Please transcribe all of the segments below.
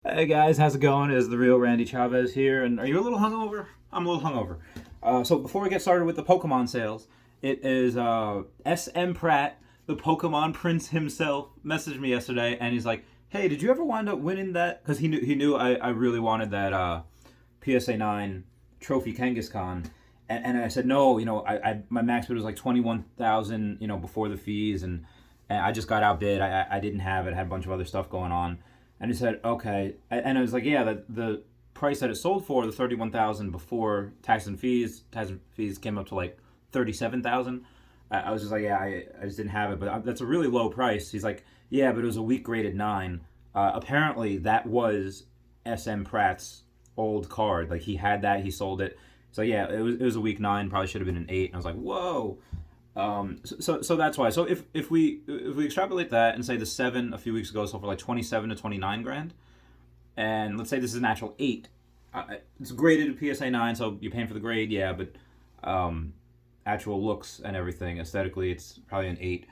Hey guys, how's it going? It's the real Randy Chavez here, and are you a little hungover? I'm a little hungover. So before we get started with the Pokemon sales, it is S.M. Pratt, the Pokemon Prince himself, messaged me yesterday, and he's like, "Hey, did you ever wind up winning that?" Because he knew I really wanted that PSA 9 trophy Kangaskhan, and I said no. My max bid was like 21,000. Before the fees, and I just got outbid. I didn't have it. I had a bunch of other stuff going on. And he said, okay. And I was like, yeah, the price that it sold for, the 31,000 before tax and fees came up to like 37,000. I was just like, yeah, I just didn't have it. But that's a really low price. He's like, yeah, but it was a weak graded 9. Apparently, that was SM Pratt's old card. Like, he had that, he sold it. So, yeah, it was a weak 9, probably should have been an 8. And I was like, whoa. So that's why. So if we extrapolate that and say the 7 a few weeks ago sold for like 27 to 29 grand, and let's say this is an actual 8, it's graded a PSA 9, so you're paying for the grade, yeah, but actual looks and everything aesthetically, it's probably an 8,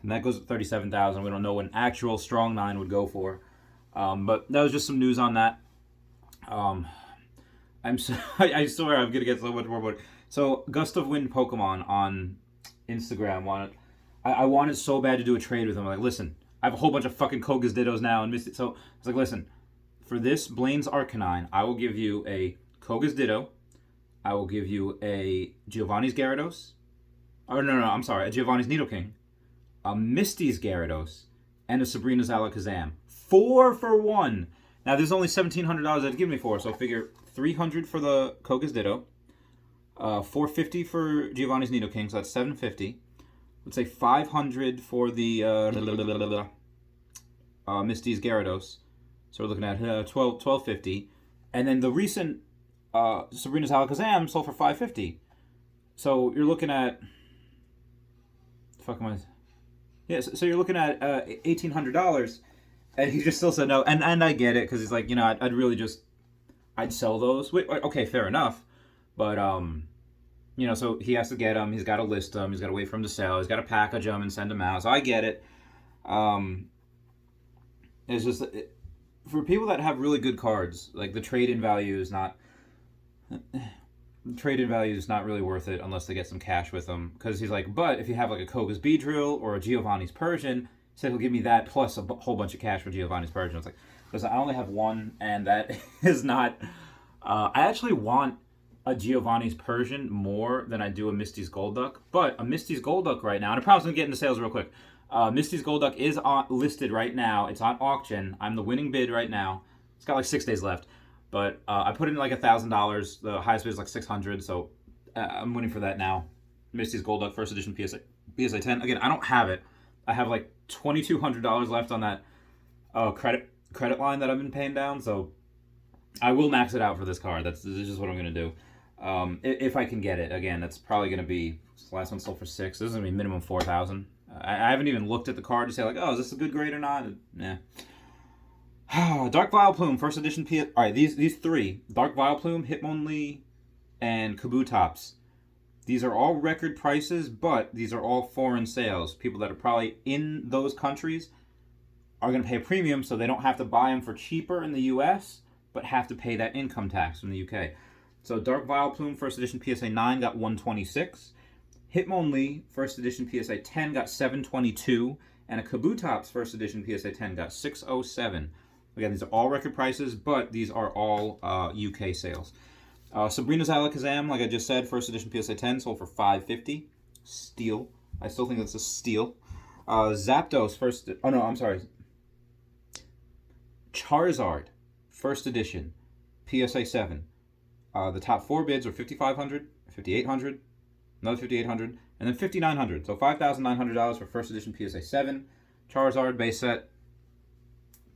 and that goes at 37,000. We don't know what an actual strong 9 would go for, but that was just some news on that. Um, I swear I'm gonna get so much more about it. So Gust of Wind Pokemon on Instagram wanted. I wanted so bad to do a trade with him. I'm like, listen, I have a whole bunch of fucking Koga's Dittos now and Misty. So I was like, listen, for this Blaine's Arcanine, I will give you a Koga's Ditto. I will give you a Giovanni's Gyarados. Oh no, I'm sorry, a Giovanni's Nidoking, a Misty's Gyarados, and a Sabrina's Alakazam. 4 for 1. Now there's only $1,700 that give me for, so figure 300 for the Koga's Ditto, 450 for Giovanni's Nidoking, so that's 750. Let's say 500 for the Misty's Gyarados, so we're looking at 1250, and then the recent Sabrina's Alakazam sold for 550. So you're looking at fuck am I? Yeah, so you're looking at $1,800, and he just still said no. And I get it because he's like, I'd really just I'd sell those. Wait, okay, fair enough, but so he has to get them. He's got to list them. He's got to wait for them to sell. He's got to package them and send them out. So I get it. It's just for people that have really good cards, like the trade-in value is not. Trade-in value is not really worth it unless they get some cash with them. Because he's like, but if you have like a Koga's Beedrill or a Giovanni's Persian, he said he'll give me that plus a whole bunch of cash for Giovanni's Persian. I was like, because I only have one, and that is not. I actually want a Giovanni's Persian more than I do a Misty's Golduck. But a Misty's Golduck right now, and I promise I'm getting the sales real quick. Misty's Golduck is listed right now. It's on auction. I'm the winning bid right now. It's got like 6 days left. But I put in like $1,000. The highest bid is like 600, so I'm winning for that now. Misty's Golduck First Edition PSA 10. Again, I don't have it. I have like $2,200 left on that credit line that I've been paying down, so I will max it out for this card. This is just what I'm gonna do. If I can get it. Again, that's probably gonna be. This last one sold for 6. This is gonna be minimum 4,000. I haven't even looked at the card to say like, oh, is this a good grade or not? Nah. Dark Vileplume, First Edition PS. Alright, these three. Dark Vileplume, Hitmonlee, and Kabutops. These are all record prices, but these are all foreign sales. People that are probably in those countries are going to pay a premium, so they don't have to buy them for cheaper in the US, but have to pay that income tax from the UK. So Dark Vileplume, First Edition PSA 9 got 126. Hitmonlee, First Edition PSA 10 got 722. And a Kabutops, First Edition PSA 10 got 607. Again, these are all record prices, but these are all UK sales. Sabrina's Alakazam, like I just said, First Edition PSA 10 sold for 550. Steal. I still think that's a steal. Zapdos, Charizard, First Edition, PSA 7. The top 4 bids were 5,500, 5,800, another 5,800, and then 5,900. So $5,900 for First Edition PSA 7. Charizard base set.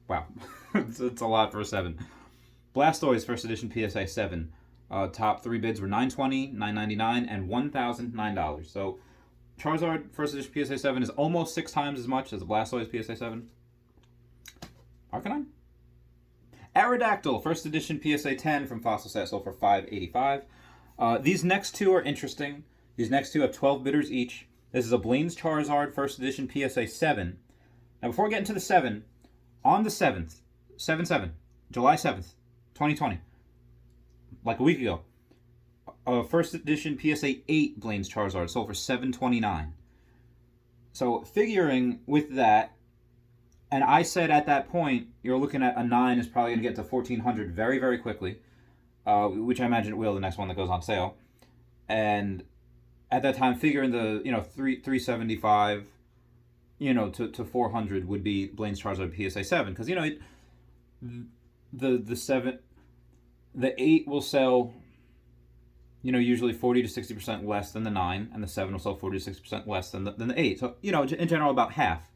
Wow. it's a lot for a 7. Blastoise First Edition PSA 7. Top 3 bids were $920, $999, and $1,009. So Charizard First Edition PSA 7 is almost 6 times as much as the Blastoise PSA 7. Arcanine? Aerodactyl First Edition PSA 10 from Fossil Set sold for $585. These next two are interesting. These next two have 12 bidders each. This is a Blaine's Charizard First Edition PSA 7. Now, before we get into the 7, on the 7th, 7/7, July 7th, 2020, like a week ago. First edition PSA 8 Blaine's Charizard sold for $729. So figuring with that, and I said at that point, you're looking at a 9 is probably going to get to 1,400 very, very quickly, which I imagine it will the next one that goes on sale. And at that time, figuring the 375, to 400 would be Blaine's Charizard PSA 7, because the 8 will sell usually 40 to 60% less than the 9, and the 7 will sell 40 to 60% less than the 8. So, in general, about half.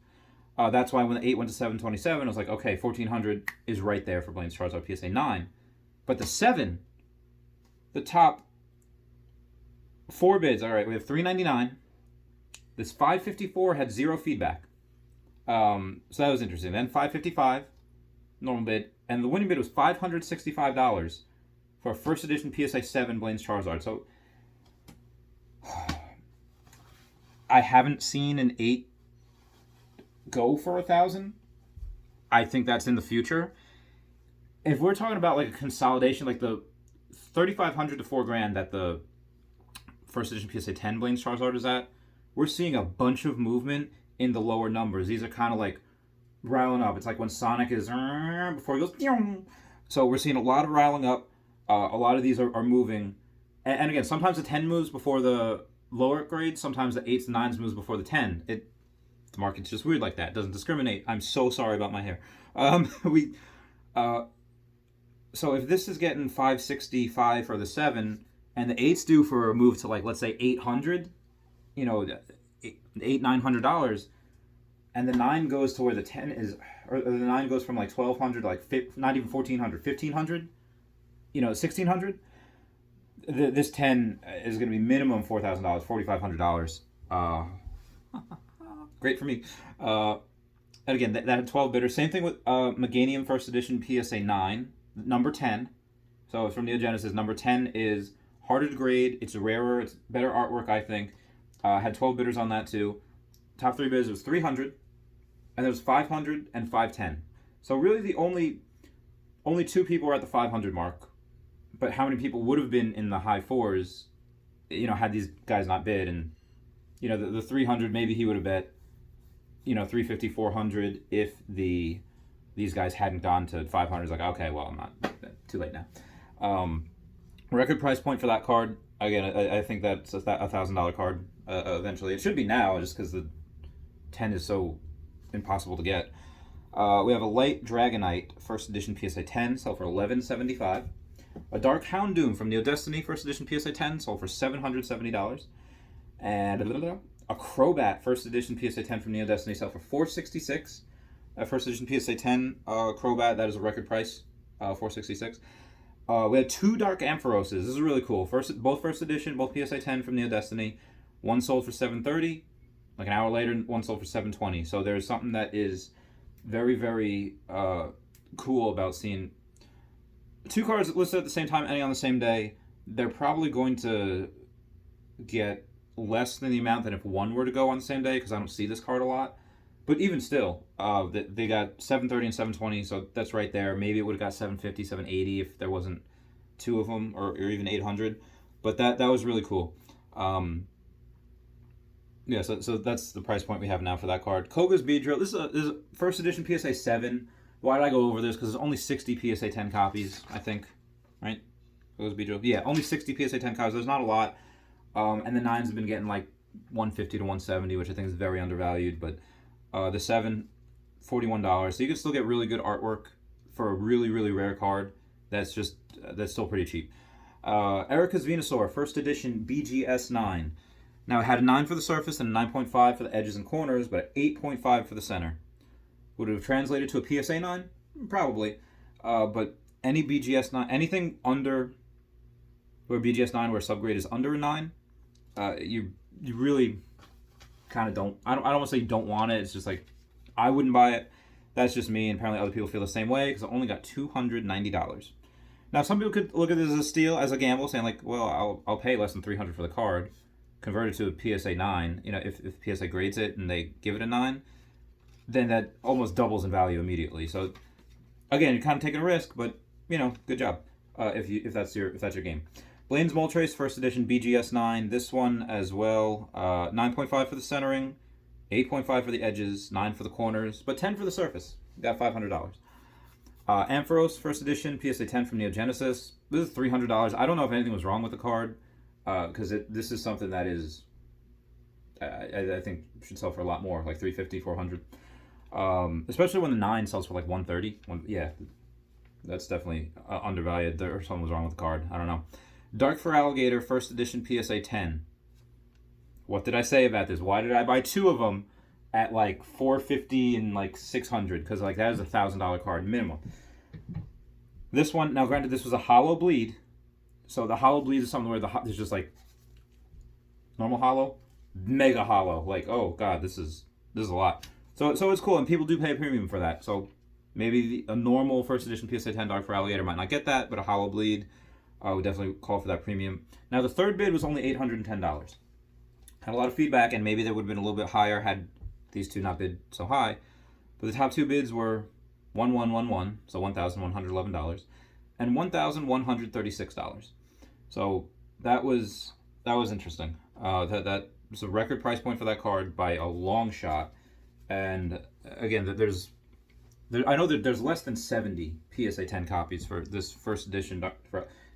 That's why when the 8 went to 727, I was like, okay, 1,400 is right there for Blaine's Charizard PSA 9. But the 7, the top 4 bids, all right, we have 399. This 554 had 0 feedback. So that was interesting. Then 555, normal bid, and the winning bid was $565 for a first edition PSA 7 Blaine's Charizard. So I haven't seen an 8 go for 1,000. I think that's in the future. If we're talking about like a consolidation, like the 3,500 to $4,000 that the first edition PSA 10 Blaine's Charizard is at, we're seeing a bunch of movement in the lower numbers. These are kind of like riling up. It's like when Sonic is before he goes. So we're seeing a lot of riling up. A lot of these are moving. And again, sometimes the 10 moves before the lower grades. Sometimes the 8s and 9s moves before the 10. The market's just weird like that. It doesn't discriminate. I'm so sorry about my hair. So if this is getting 565 for the 7, and the 8's due for a move to, like, let's say 800, $900, and the 9 goes to where the 10 is, or the 9 goes from like 1,200 to like not even 1,400, 1,500, 1,600. This 10 is going to be minimum $4,000, $4,500. Great for me. And again, that had 12 bidders. Same thing with Meganium First Edition PSA 9, number 10. So from Neo Genesis, number 10 is harder to grade. It's rarer. It's better artwork, I think. Had 12 bidders on that too. Top 3 bids was 300, and there was 500 and 510. So really, the only 2 people were at the 500 mark. But how many people would have been in the high 4s, had these guys not bid? And the 300, maybe he would have bet 350, 400 if these guys hadn't gone to 500. It's like, okay, well, I'm not too late now. Record price point for that card. Again, I think that's a $1,000 card. Eventually, it should be now, just because the 10 is so impossible to get. We have a light Dragonite First Edition PSA 10, sold for $1,175. A Dark Houndoom from Neo Destiny First Edition PSA 10, sold for $770. And a Crobat First Edition PSA 10 from Neo Destiny, sold for $466. First Edition PSA 10 Crobat, that is a record price, $466. We had 2 Dark Amphiroses. This is really cool. Both First Edition, both PSA 10 from Neo Destiny. One sold for $730. Like an hour later, one sold for $720. So there's something that is very, very cool about seeing 2 cards listed at the same time, ending on the same day. They're probably going to get less than the amount than if one were to go on the same day, because I don't see this card a lot. But even still, they got 730 and 720, so that's right there. Maybe it would have got 750, 780 if there wasn't 2 of them, or even 800. But that was really cool. Yeah, so that's the price point we have now for that card. Koga's Beedrill. This is a First Edition PSA 7. Why did I go over this? Because there's only 60 PSA 10 copies, I think. Right? Koga's Beedrill. Yeah, only 60 PSA 10 copies. There's not a lot. And the 9s have been getting like 150 to 170, which I think is very undervalued. But the 7, $41. So you can still get really good artwork for a really, really rare card. That's still pretty cheap. Erica's Venusaur, First Edition BGS 9. Now, it had a 9 for the surface and a 9.5 for the edges and corners, but an 8.5 for the center. Would it have translated to a PSA 9? Probably. But any BGS 9, anything under, where BGS 9, where subgrade is under a 9, you really kind of don't, I don't want to say you don't want it. It's just like, I wouldn't buy it. That's just me, and apparently other people feel the same way, because I only got $290. Now, some people could look at this as a steal, as a gamble, saying like, well, I'll pay less than $300 for the card. Convert it to a PSA 9, if PSA grades it and they give it a 9, then that almost doubles in value immediately. So Again, you're kind of taking a risk, but you know, good job. If that's your game. Blaine's Moltres First Edition BGS 9. This one as well. 9.5 for the centering, 8.5 for the edges, 9 for the corners, but 10 for the surface. Got $500. Ampharos First Edition PSA 10 from Neo Genesis. This is $300. I don't know if anything was wrong with the card, because this is something that is, I think should sell for a lot more, like 350, 400. Especially when the 9 sells for like 130. Yeah, that's definitely undervalued. There, or something was wrong with the card. I don't know. Dark for Alligator First Edition PSA 10. What did I say about this? Why did I buy 2 of them at like 450 and like 600? Because like that is $1,000 card minimum. This one, now granted, this was a hollow bleed. So the hollow bleed is something where there's just like normal hollow, mega hollow. Like, oh god, this is a lot. So it's cool, and people do pay a premium for that. So maybe a normal First Edition PSA 10 Dark for Alligator might not get that, but a hollow bleed would definitely call for that premium. Now the third bid was only $810. Had a lot of feedback, and maybe they would have been a little bit higher had these two not bid so high. But the top 2 bids were 1111, so $1,111, and $1,136. So that was interesting. That was a record price point for that card by a long shot. And again, I know that there's less than 70 PSA 10 copies for this first edition.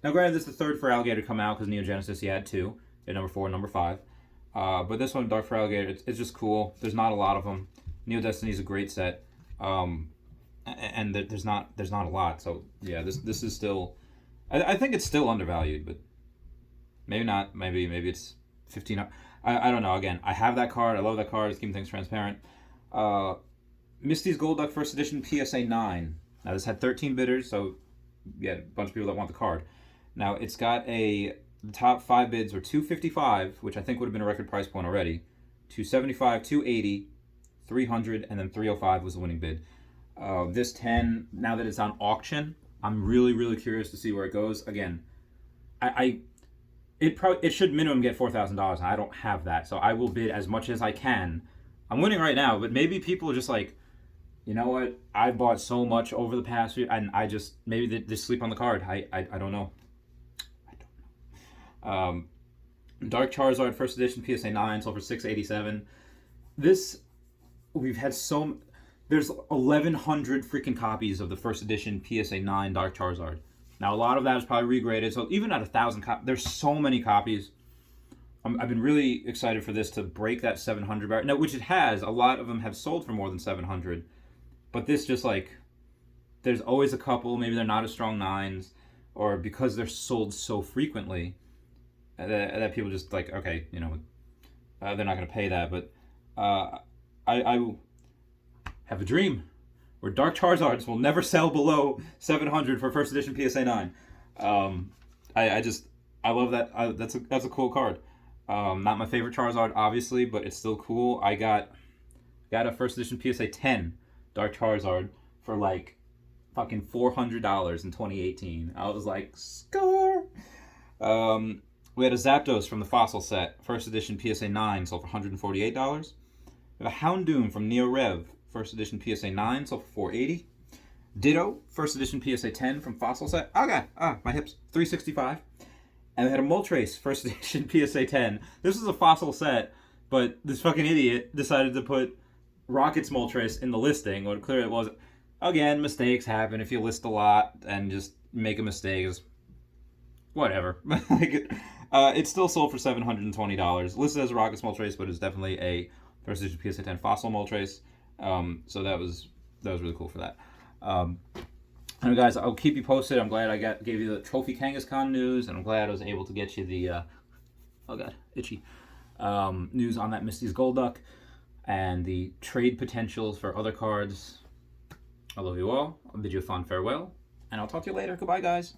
Now, granted, this is the third for Alligator to come out because Neo Genesis, he had 2, at number 4 and number 5. But this one, Dark for Alligator, it's just cool. There's not a lot of them. Neo Destiny is a great set, and there's not a lot. So yeah, this is still, I think it's still undervalued, but maybe not. Maybe it's 15. I don't know. Again, I have that card. I love that card. It's keeping things transparent. Misty's Golduck First Edition PSA 9. Now this had 13 bidders, so yeah, a bunch of people that want the card. Now it's got the top 5 bids were $255, which I think would have been a record price point already. $275, $280, $300, and then $305 was the winning bid. This 10, now that it's on auction, I'm really curious to see where it goes. Again, it should minimum get $4,000, and I don't have that, so I will bid as much as I can. I'm winning right now, but maybe people are just like, you know what? I bought so much over the past year, and I just maybe they sleep on the card. I don't know. Dark Charizard First Edition PSA 9 sold for $687. This we've had there's 1,100 freaking copies of the First Edition PSA 9 Dark Charizard. Now a lot of that is probably regraded, so even at 1,000 copies, there's so many copies. I've been really excited for this to break that 700 barrier. Now, which it has. A lot of them have sold for more than 700. But this just like, there's always a couple. Maybe they're not as strong 9s, or because they're sold so frequently, that people just like, okay, you know, they're not going to pay that. But I have a dream where Dark Charizards will never sell below 700 for First Edition PSA 9. I love that. That's a cool card. Not my favorite Charizard, obviously, but it's still cool. I got a First Edition PSA 10 Dark Charizard for like fucking $400 in 2018. I was like, score! We had a Zapdos from the Fossil set, First Edition PSA 9, sold for $148. We have a Houndoom from Neo Rev, First Edition PSA 9, sold for $480. Ditto, First Edition PSA 10 from Fossil set. Okay, my hips, $365. And we had a Moltres First Edition PSA 10. This is a Fossil set, but this fucking idiot decided to put Rocket's Moltres in the listing, when clearly it wasn't. Again, mistakes happen if you list a lot and just make a mistake. Whatever. It's still sold for $720. Listed as a Rocket's Moltres, but it's definitely a First Edition PSA 10 Fossil Moltres. So that was really cool for that. Anyway, guys, I'll keep you posted. I'm glad I gave you the Trophy Kangaskhan news, and I'm glad I was able to get you the oh god, itchy news on that Misty's Golduck and the trade potentials for other cards. I love you all. I'll bid you a fond farewell, and I'll talk to you later. Goodbye, guys.